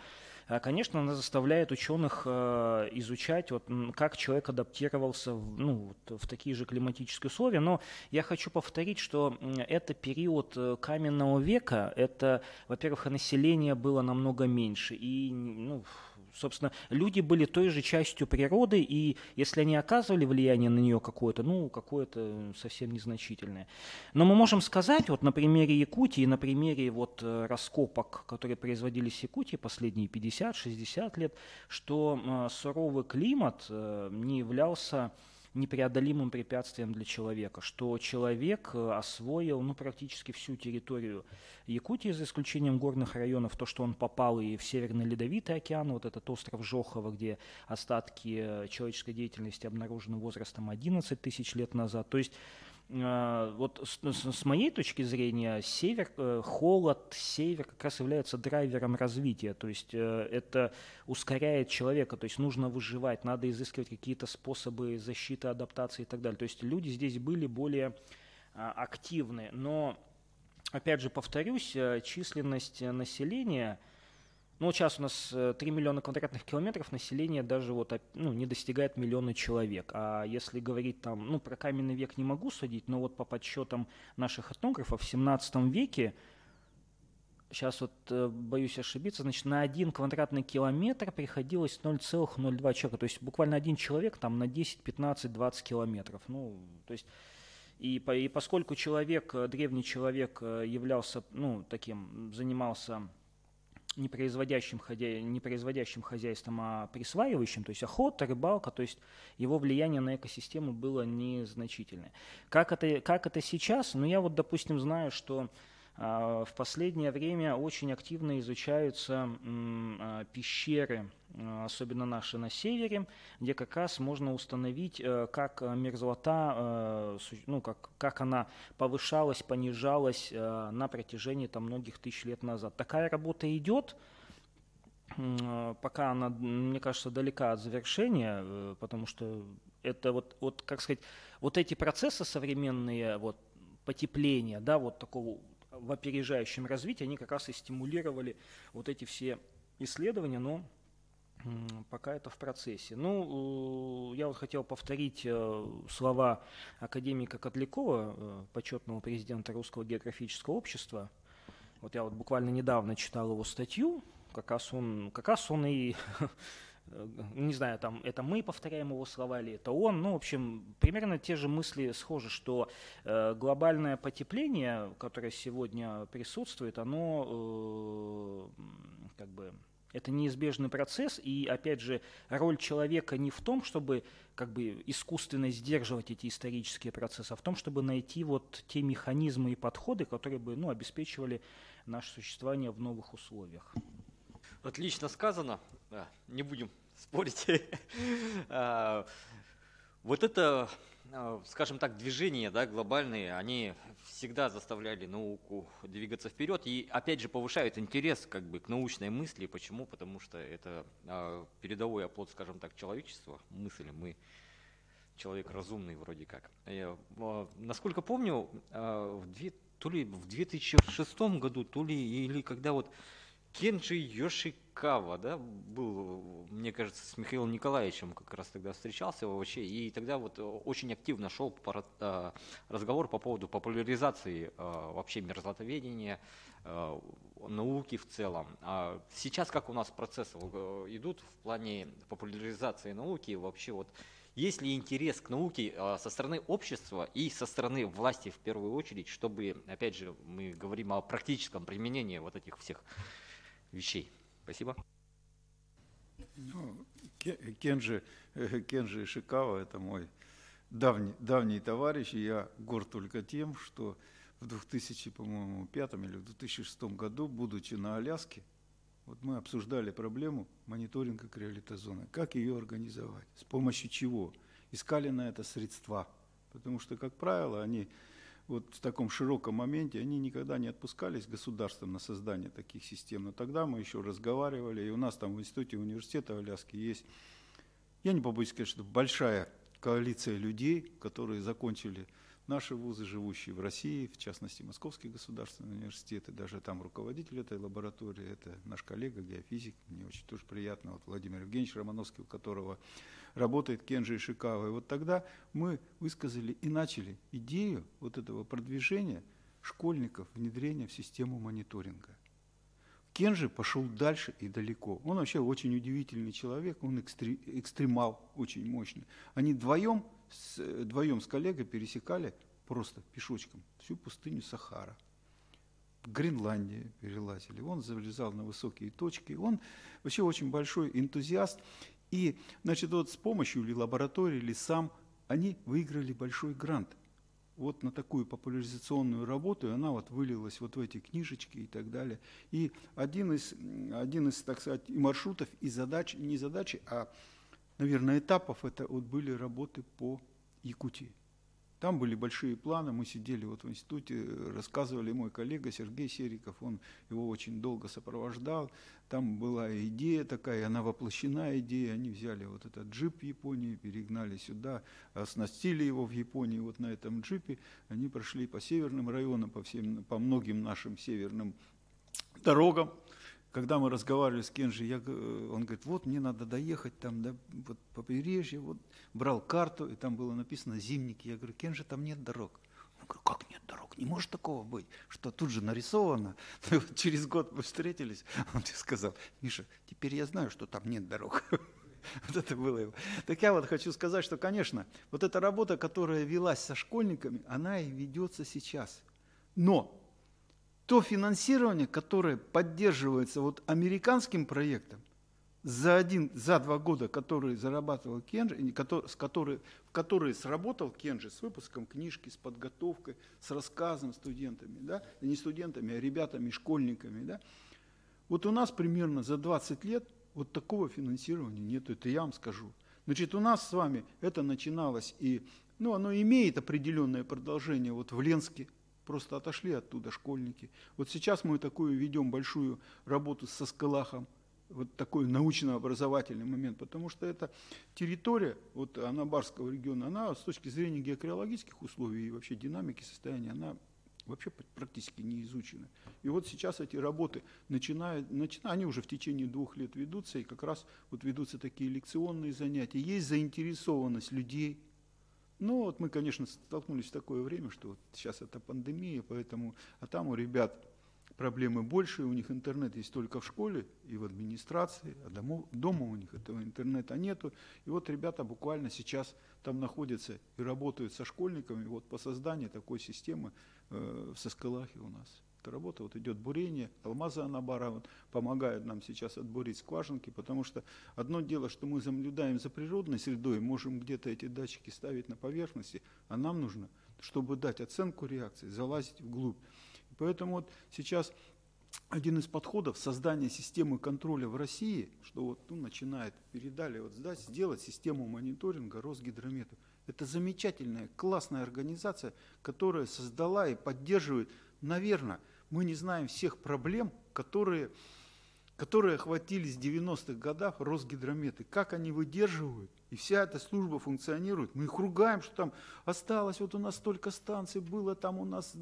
конечно, она заставляет ученых изучать, вот, как человек адаптировался в такие же климатические условия. Но я хочу повторить, что это период каменного века, это, во-первых, население было намного меньше, и, собственно, люди были той же частью природы, и если они оказывали влияние на нее какое-то совсем незначительное. Но мы можем сказать, вот на примере Якутии, на примере вот раскопок, которые производились в Якутии последние 50-60 лет, что суровый климат не являлся непреодолимым препятствием для человека, что человек освоил практически всю территорию Якутии, за исключением горных районов, то, что он попал и в Северный Ледовитый океан, вот этот остров Жохово, где остатки человеческой деятельности обнаружены возрастом 11 тысяч лет назад. То есть вот с моей точки зрения холод, север как раз является драйвером развития, то есть это ускоряет человека, то есть нужно выживать, надо изыскивать какие-то способы защиты, адаптации и так далее. То есть люди здесь были более активны, но, опять же, повторюсь, численность населения, сейчас у нас 3 миллиона квадратных километров, население даже не достигает миллиона человек. А если говорить там, про каменный век не могу судить, но вот по подсчетам наших этнографов в 17 веке, сейчас боюсь ошибиться, значит, на 1 квадратный километр приходилось 0,02 человека, то есть буквально один человек там на 10, 15, 20 километров. То есть и поскольку древний человек являлся, занимался непроизводящим хозяйством, а присваивающим, то есть охота, рыбалка, то есть его влияние на экосистему было незначительное. Как это сейчас? Я допустим, знаю, что в последнее время очень активно изучаются пещеры, особенно наши на севере, где как раз можно установить, как мерзлота, как она повышалась, понижалась на протяжении многих тысяч лет назад. Такая работа идет, пока она, мне кажется, далека от завершения, потому что это как сказать, эти процессы современные, потепления, такого в опережающем развитии, они как раз и стимулировали эти все исследования, но пока это в процессе. Я хотел повторить слова академика Котлякова, почетного президента Русского географического общества. Я буквально недавно читал его статью, как раз он и не знаю, это мы повторяем его слова или это он, в общем, примерно те же мысли схожи, что глобальное потепление, которое сегодня присутствует, оно это неизбежный процесс, и, опять же, роль человека не в том, чтобы искусственно сдерживать эти исторические процессы, а в том, чтобы найти те механизмы и подходы, которые бы обеспечивали наше существование в новых условиях. Отлично сказано, не будем спорить. Вот это скажем так, движения, да, глобальные, они всегда заставляли науку двигаться вперед и, опять же, повышают интерес как бы к научной мысли. Почему? Потому что это передовой оплот, скажем так, человечества, мысль. Мы человек разумный вроде как. Насколько помню, то ли в 2006 году, то ли или когда вот Кенджи Йошикава, да, был, мне кажется, с Михаилом Николаевичем как раз тогда встречался вообще, и тогда вот очень активно шел разговор по поводу популяризации вообще мерзлотоведения, науки в целом. Сейчас как у нас процессы идут в плане популяризации науки, вообще вот есть ли интерес к науке со стороны общества и со стороны власти в первую очередь, чтобы, опять же, мы говорим о практическом применении вот этих всех вещей. Спасибо. Ну, Кенджи Ишикава – это мой давний товарищ, и я горд только тем, что в 2005 или в 2006 году, будучи на Аляске, вот мы обсуждали проблему мониторинга криолитозоны, как ее организовать, с помощью чего. Искали на это средства, потому что, как правило, они вот в таком широком моменте, они никогда не отпускались государством на создание таких систем. Но тогда мы еще разговаривали, и у нас там в институте университета Аляски есть, я не побоюсь сказать, что большая коалиция людей, которые закончили наши вузы, живущие в России, в частности Московский государственный университет, и даже там руководитель этой лаборатории, это наш коллега, геофизик, мне очень тоже приятно, вот Владимир Евгеньевич Романовский, у которого работает Кенджи Ишикава. И вот тогда мы высказали и начали идею вот этого продвижения школьников, внедрения в систему мониторинга. Кенджи пошел дальше и далеко. Он вообще очень удивительный человек, он экстремал очень мощный. Они вдвоем с коллегой пересекали просто пешочком всю пустыню Сахара. В Гренландии перелазили, он залезал на высокие точки, он вообще очень большой энтузиаст. И, значит, вот с помощью или лаборатории, или сам, они выиграли большой грант вот на такую популяризационную работу, и она вот вылилась вот в эти книжечки и так далее. И один из, так сказать, и маршрутов, и задач, не задачи, а, наверное, этапов, это вот были работы по Якутии. Там были большие планы, мы сидели вот в институте, рассказывали, мой коллега Сергей Сериков, он его очень долго сопровождал. Там была идея такая, она воплощена идея, они взяли вот этот джип в Японии, перегнали сюда, оснастили его в Японии вот на этом джипе. Они прошли по северным районам, по многим нашим северным дорогам. Когда мы разговаривали с Кенджи, он говорит, вот мне надо доехать там до вот, побережья, вот брал карту, и там было написано «Зимники». Я говорю, Кенджи, там нет дорог. Он говорит, как нет дорог? Не может такого быть, что тут же нарисовано. И вот через год мы встретились, он мне сказал, Миша, теперь я знаю, что там нет дорог. Вот это было его. Так я вот хочу сказать, что, конечно, вот эта работа, которая велась со школьниками, она и ведется сейчас. Но то финансирование, которое поддерживается вот американским проектом, за 2 года, который зарабатывал Кенджи, в который сработал Кенджи с выпуском книжки, с подготовкой, с рассказом студентами, да, не студентами, а ребятами, школьниками, да, вот у нас примерно за 20 лет вот такого финансирования нет, это я вам скажу. Значит, у нас с вами это начиналось, и ну, оно имеет определенное продолжение вот в Ленске. Просто отошли оттуда школьники. Вот сейчас мы такую ведем большую работу со Скалахом, вот такой научно-образовательный момент, потому что эта территория вот Анабарского региона, она с точки зрения геокриологических условий и вообще динамики состояния, она вообще практически не изучена. И вот сейчас эти работы они уже в течение 2 лет ведутся, и как раз вот ведутся такие лекционные занятия. Есть заинтересованность людей. Ну, вот мы, конечно, столкнулись в такое время, что вот сейчас это пандемия, поэтому, а там у ребят проблемы больше, у них интернет есть только в школе и в администрации, а дома у них этого интернета нету. И вот ребята буквально сейчас там находятся и работают со школьниками вот по созданию такой системы в Соскалахе у нас. Эта работа, вот идет бурение, алмазы Анабара вот, помогают нам сейчас отбурить скважинки, потому что одно дело, что мы наблюдаем за природной средой, можем где-то эти датчики ставить на поверхности, а нам нужно, чтобы дать оценку реакции, залазить вглубь. И поэтому вот сейчас один из подходов создания системы контроля в России, что вот начинает, сделать систему мониторинга Росгидромету. Это замечательная, классная организация, которая создала и поддерживает, наверное, мы не знаем всех проблем, которые охватили с 90-х годов Росгидрометы. Как они выдерживают, и вся эта служба функционирует. Мы их ругаем, что там осталось, вот у нас столько станций было, там у нас,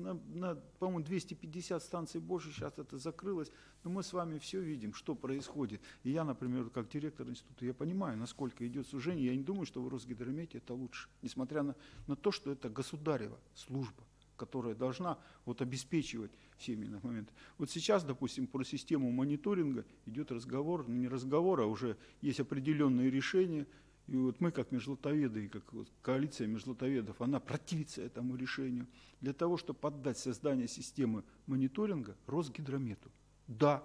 по-моему, 250 станций больше, сейчас это закрылось. Но мы с вами все видим, что происходит. И я, например, как директор института, я понимаю, насколько идет сужение. Я не думаю, что в Росгидромете это лучше, несмотря на то, что это государева служба, которая должна вот обеспечивать все именно моменты. Вот сейчас, допустим, про систему мониторинга идет разговор, не разговор, а уже есть определенные решения. И вот мы, как межлотоведы, и как вот коалиция межлотоведов, она противится этому решению для того, чтобы поддать создание системы мониторинга Росгидромету. Да,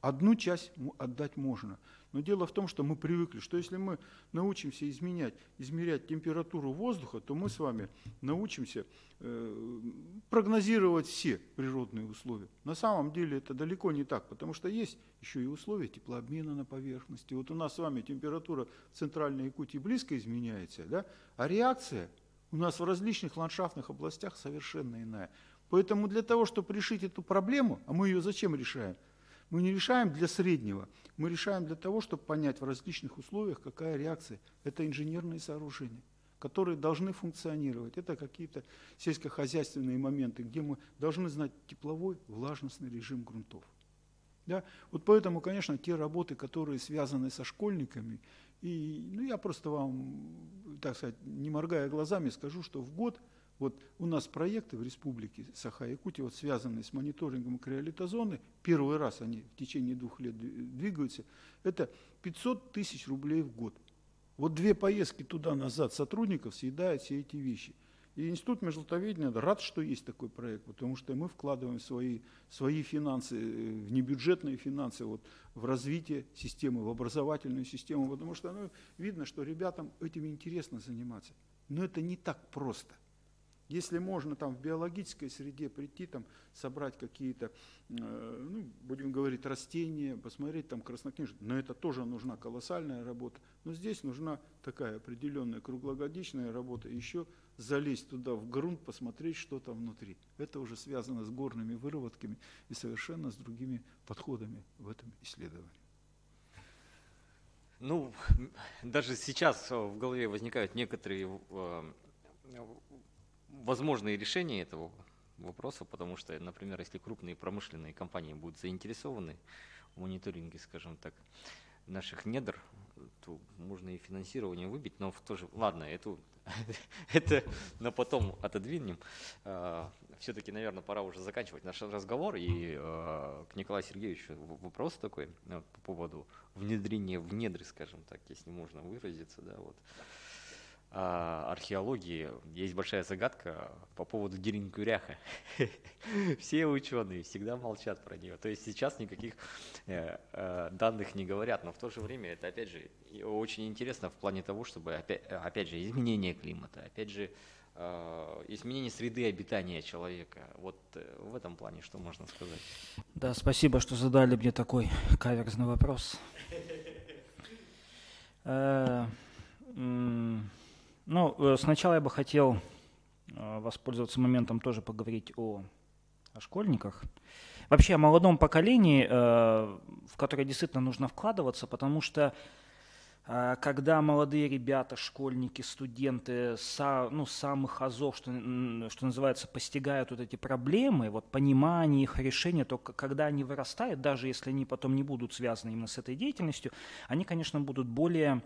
одну часть отдать можно, но дело в том, что мы привыкли, что если мы научимся измерять температуру воздуха, то мы с вами научимся прогнозировать все природные условия. На самом деле это далеко не так, потому что есть еще и условия теплообмена на поверхности. Вот у нас с вами температура в Центральной Якутии близко изменяется, да? А реакция у нас в различных ландшафтных областях совершенно иная. Поэтому для того, чтобы решить эту проблему, а мы ее зачем решаем? Мы не решаем для среднего, мы решаем для того, чтобы понять в различных условиях, какая реакция. Это инженерные сооружения, которые должны функционировать. Это какие-то сельскохозяйственные моменты, где мы должны знать тепловой, влажностный режим грунтов. Да? Вот поэтому, конечно, те работы, которые связаны со школьниками, и я просто вам, так сказать, не моргая глазами, скажу, что в год вот у нас проекты в республике Саха-Якутия, вот связанные с мониторингом криолитозоны, первый раз они в течение 2 лет двигаются, это 500 тысяч рублей в год. Вот 2 поездки туда-назад сотрудников съедают все эти вещи. И Институт межлотоведения рад, что есть такой проект, потому что мы вкладываем свои финансы, внебюджетные финансы вот, в развитие системы, в образовательную систему, потому что видно, что ребятам этим интересно заниматься. Но это не так просто. Если можно там в биологической среде прийти, там, собрать какие-то, будем говорить, растения, посмотреть там краснокнижник, но это тоже нужна колоссальная работа. Но здесь нужна такая определенная круглогодичная работа, еще залезть туда в грунт, посмотреть, что там внутри. Это уже связано с горными выработками и совершенно с другими подходами в этом исследовании. Даже сейчас в голове возникают некоторые возможные решения этого вопроса, потому что, например, если крупные промышленные компании будут заинтересованы в мониторинге, скажем так, наших недр, то можно и финансирование выбить, но в то же... Ладно, это на потом отодвинем. Все-таки, наверное, пора уже заканчивать наш разговор. И к Николаю Сергеевичу вопрос такой по поводу внедрения в недры, скажем так, если можно выразиться, да, вот. Археологии есть большая загадка по поводу Деринкуряха. Все ученые всегда молчат про нее. То есть сейчас никаких данных не говорят, но в то же время это, опять же, очень интересно в плане того, чтобы, опять же, изменение климата, опять же, изменение среды обитания человека. Вот в этом плане что можно сказать? Да, спасибо, что задали мне такой каверзный вопрос. Сначала я бы хотел воспользоваться моментом тоже поговорить о школьниках. Вообще о молодом поколении, в которое действительно нужно вкладываться, потому что когда молодые ребята, школьники, студенты самых азов, что называется, постигают вот эти проблемы, вот понимание их решения, то когда они вырастают, даже если они потом не будут связаны именно с этой деятельностью, они, конечно, будут более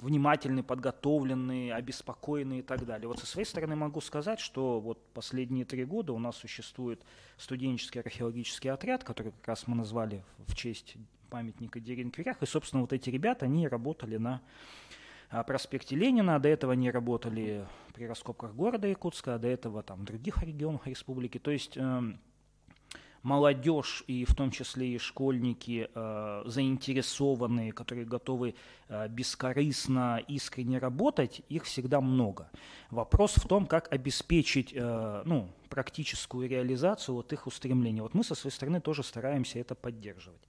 внимательные, подготовленные, обеспокоенные и так далее. Вот со своей стороны могу сказать, что вот последние 3 года у нас существует студенческий археологический отряд, который как раз мы назвали в честь памятника Деринкурях, и, собственно, вот эти ребята, они работали на проспекте Ленина, до этого они работали при раскопках города Якутска, а до этого там в других регионах республики. То есть молодежь, и в том числе и школьники, заинтересованные, которые готовы бескорыстно, искренне работать, их всегда много. Вопрос в том, как обеспечить практическую реализацию вот их устремлений. Вот мы со своей стороны тоже стараемся это поддерживать.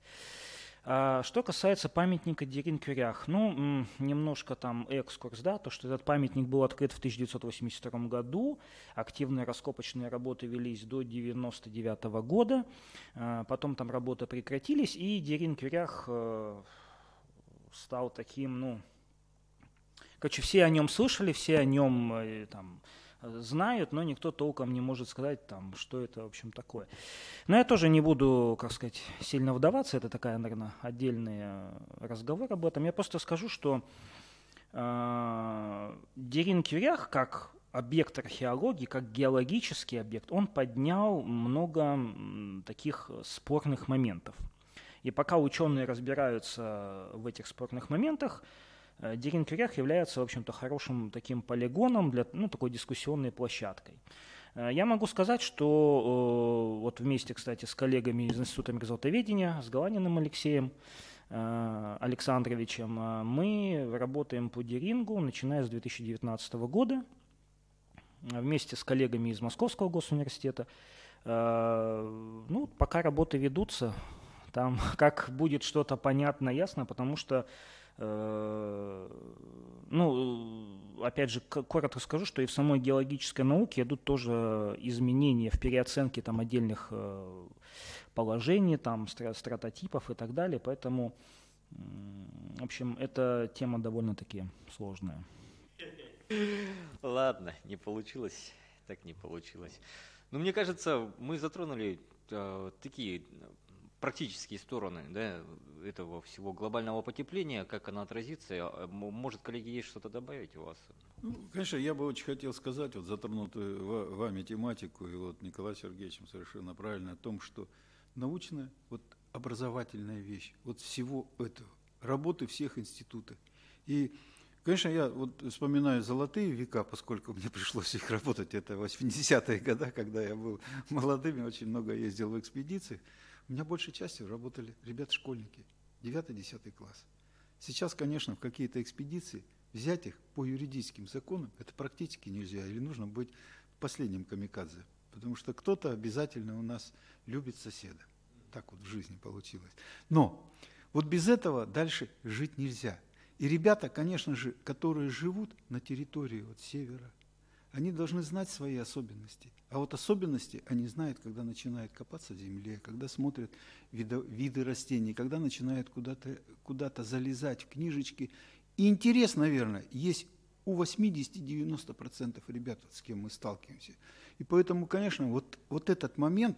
Что касается памятника Дерин-Кюрях, ну, немножко там экскурс, да, то, что этот памятник был открыт в 1982 году, активные раскопочные работы велись до 1999 года, потом там работы прекратились, и Дерин-Кюрях стал таким, ну, короче, все о нем слышали, все о нем там знают, но никто толком не может сказать, там, что это, в общем, такое. Но я тоже не буду, как сказать, сильно вдаваться, это такая, наверное, отдельный разговор об этом. Я просто скажу, что Дерин-Кюрях, как объект археологии, как геологический объект, он поднял много таких спорных моментов. И пока ученые разбираются в этих спорных моментах, Дерин-Кюрях является, в общем-то, хорошим таким полигоном, для, ну, такой дискуссионной площадкой. Я могу сказать, что вот вместе, кстати, с коллегами из Института мерзлотоведения, с Галаниным Алексеем Александровичем, мы работаем по Дерингу, начиная с 2019 года, вместе с коллегами из Московского госуниверситета. Ну, пока работы ведутся, там как будет что-то понятно, ясно, потому что ну, опять же, коротко скажу, что и в самой геологической науке идут тоже изменения в переоценке там отдельных положений, там стратотипов и так далее, поэтому, в общем, эта тема довольно-таки сложная. Ладно, не получилось, так не получилось. Но мне кажется, мы затронули такие практические стороны, да, этого всего глобального потепления, как оно отразится. Может, коллеги, есть что-то добавить у вас? Ну, конечно, я бы очень хотел сказать, вот затронутую вами тематику, и вот Николай Сергеевичем совершенно правильно, о том, что научная, вот образовательная вещь, вот всего этого, работы всех институтов. И, конечно, я вот вспоминаю золотые века, поскольку мне пришлось их работать, это 80-е годы, когда я был молодым, и очень много ездил в экспедициях. У меня большей частью работали ребята-школьники, 9-10 класс. Сейчас, конечно, в какие-то экспедиции взять их по юридическим законам это практически нельзя, или нужно быть последним камикадзе, потому что кто-то обязательно у нас любит соседа. Так вот в жизни получилось. Но вот без этого дальше жить нельзя. И ребята, конечно же, которые живут на территории вот севера, они должны знать свои особенности. А вот особенности они знают, когда начинают копаться в земле, когда смотрят виды растений, когда начинают куда-то залезать в книжечки. И интерес, наверное, есть у 80-90% ребят, с кем мы сталкиваемся. И поэтому, конечно, вот этот момент,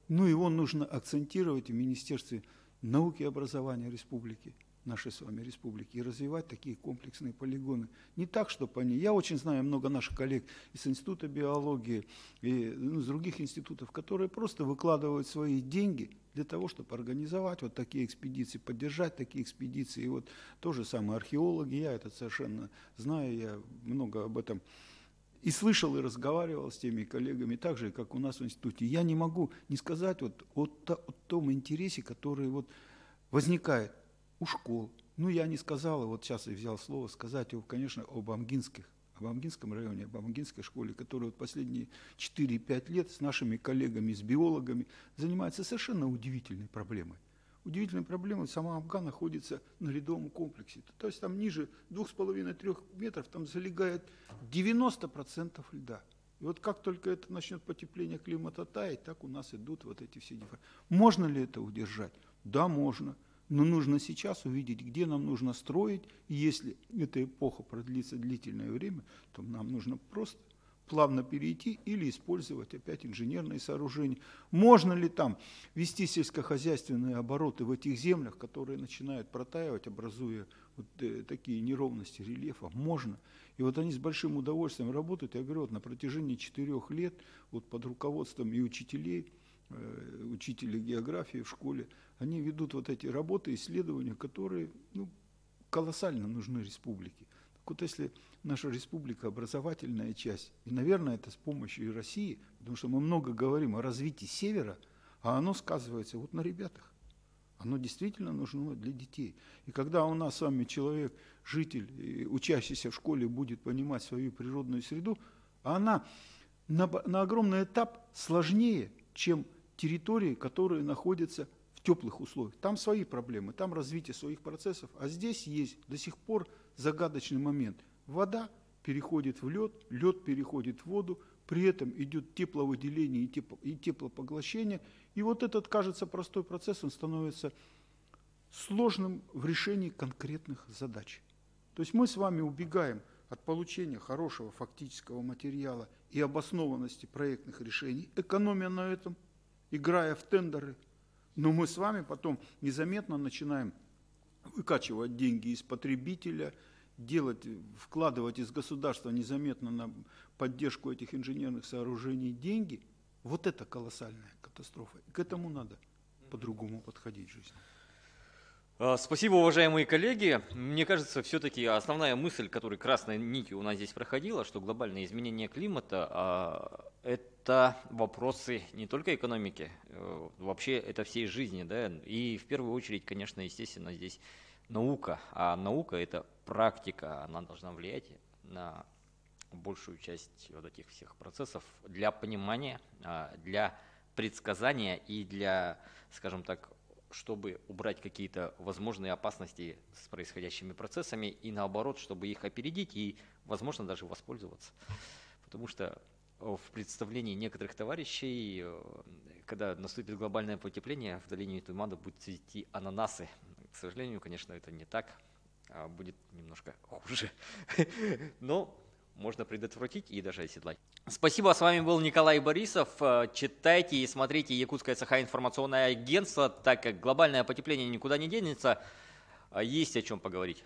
ну его нужно акцентировать в Министерстве науки и образования республики, нашей с вами республики, и развивать такие комплексные полигоны. Не так, чтобы они... Я очень знаю много наших коллег из Института биологии и из других институтов, которые просто выкладывают свои деньги для того, чтобы организовать вот такие экспедиции, поддержать такие экспедиции. И вот то же самое археологи, я это совершенно знаю, я много об этом и слышал, и разговаривал с теми коллегами, так же, как у нас в институте. Я не могу не сказать вот о том интересе, который вот возникает у школ. Ну, я не сказал, вот сейчас я взял слово, сказать, конечно, об Амгинском районе, об Амгинской школе, которая вот последние 4-5 лет с нашими коллегами, с биологами занимается совершенно удивительной проблемой. Удивительной проблемой, сама Амган находится на ледовом комплексе. То есть там ниже 2,5-3 метров там залегает 90% льда. И вот как только это начнет потепление климата таять, так у нас идут вот эти все деформации. Можно ли это удержать? Да, можно. Но нужно сейчас увидеть, где нам нужно строить. И если эта эпоха продлится длительное время, то нам нужно просто плавно перейти или использовать опять инженерные сооружения. Можно ли там вести сельскохозяйственные обороты в этих землях, которые начинают протаивать, образуя вот такие неровности рельефа? Можно. И вот они с большим удовольствием работают. Я говорю, вот на протяжении 4 лет вот под руководством и учителей географии в школе, они ведут вот эти работы, исследования, которые колоссально нужны республике. Так вот, если наша республика образовательная часть, и, наверное, это с помощью и России, потому что мы много говорим о развитии севера, а оно сказывается вот на ребятах. Оно действительно нужно для детей. И когда у нас с вами человек, житель, учащийся в школе, будет понимать свою природную среду, она на огромный этап сложнее, чем территории, которые находятся в теплых условиях. Там свои проблемы, там развитие своих процессов, а здесь есть до сих пор загадочный момент. Вода переходит в лед, лед переходит в воду, при этом идет тепловыделение и теплопоглощение. И вот этот, кажется, простой процесс, он становится сложным в решении конкретных задач. То есть мы с вами убегаем от получения хорошего фактического материала и обоснованности проектных решений, экономия на этом, играя в тендеры. Но мы с вами потом незаметно начинаем выкачивать деньги из потребителя, вкладывать из государства незаметно на поддержку этих инженерных сооружений деньги. Вот это колоссальная катастрофа. И к этому надо по-другому подходить в жизни. Спасибо, уважаемые коллеги. Мне кажется, все-таки основная мысль, которая красной нитью у нас здесь проходила, что глобальное изменение климата – это вопросы не только экономики, вообще это всей жизни, да, и в первую очередь, конечно, естественно, здесь наука, а наука – это практика, она должна влиять на большую часть вот этих всех процессов для понимания, для предсказания и для, скажем так, чтобы убрать какие-то возможные опасности с происходящими процессами и наоборот, чтобы их опередить и, возможно, даже воспользоваться. Потому что в представлении некоторых товарищей, когда наступит глобальное потепление, в долине Туймаада будут цвести ананасы. К сожалению, конечно, это не так, а будет немножко хуже. Но можно предотвратить и даже оседлать. Спасибо, с вами был Николай Борисов. Читайте и смотрите Якутское Саха-информационное агентство, так как глобальное потепление никуда не денется, есть о чем поговорить.